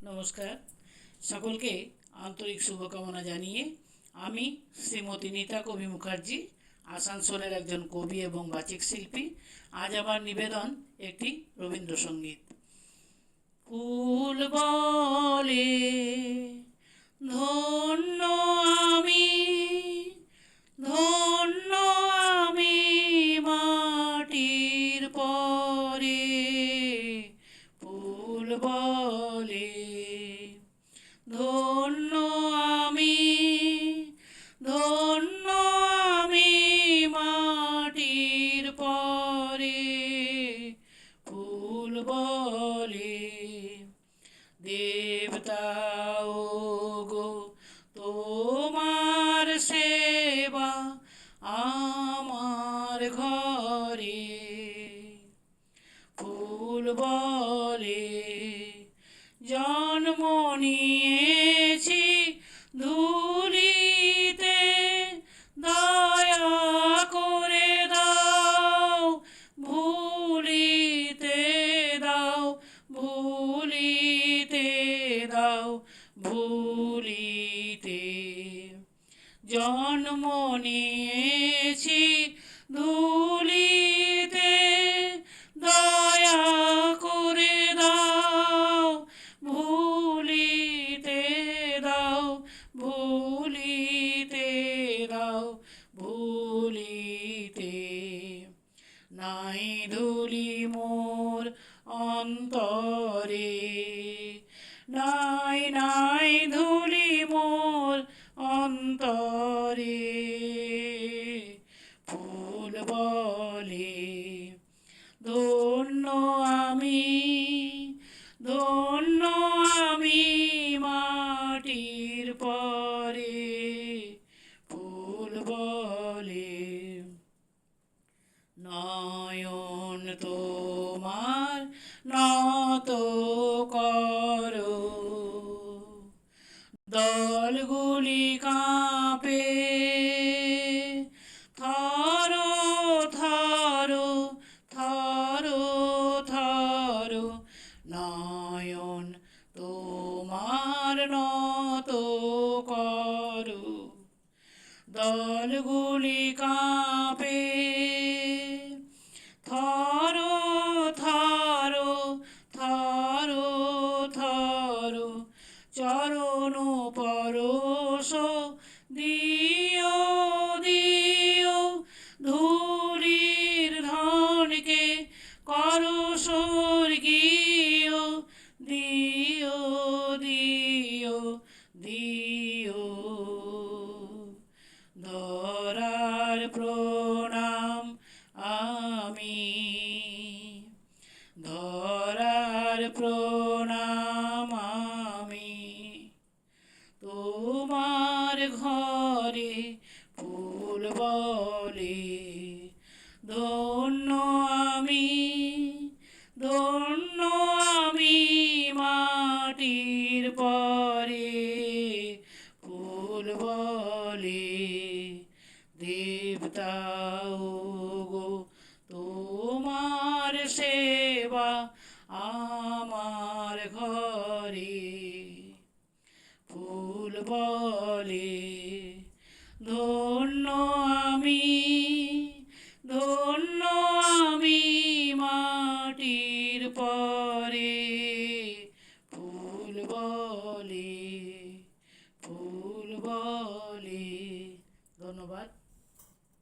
নমস্কার, সকলকে আন্তরিক শুভকামনা জানিয়ে আমি শ্রীমতী নীতা কবি মুখার্জি, আসানসোলের একজন কবি এবং বাচিক শিল্পী। আজ আমার নিবেদন একটি রবীন্দ্রসঙ্গীত। ফুল বলে ধন্য আমি, ধন্য আমি মাটির পরে। ফুল বলে ধন্য আমি, ধন্য আমি মাটির পরে। ফুল বলে দেবতা ও গো তোমার সেবা আমার ঘরে। ফুল বলে জন্ম নিয়েছি ধুলিতে, দয়া করে দাও ভুলিতে, দাও ভুলিতে, দাও ভুলিতে। জন্ম নিয়েছি ধুলিতে, দয়া করে দাও ভুলিতে, দাও ভুলিতে, দাও ভুলিতে। নাই ধুলি মোর অন্তরে, নাই নাই ধুলি মোর অন্তরে। ফুল বলে ধন্য আমি, ধন্য আমি মাটির পরে। ফুল বলে নয়ন তোমার নত করো, দলগুলি কাঁপে থরো থরো থরো থরো। নয়ন তোমার নত করো, দলগুলি কাঁপে থরো থরো থরো থরো। চরণ পরশ দিও দিও, ধুলির ধনকে করো স্বর্গীয়। দিও দিও দিও। ধরার প্রণাম আমি, ধরার প্রণাম আমি। তোমার ঘরে ফুল বলে ধন্য আমি, ধন্য আমি মাটির পরে। ফুল বলে দেবতা ও গো তোমার সেবা আমার ঘরে। ফুল বলে ধন্য আমি, ধন্য আমি মাটির পরে। ফুল বলে, ফুল বলে। ধন্যবাদ।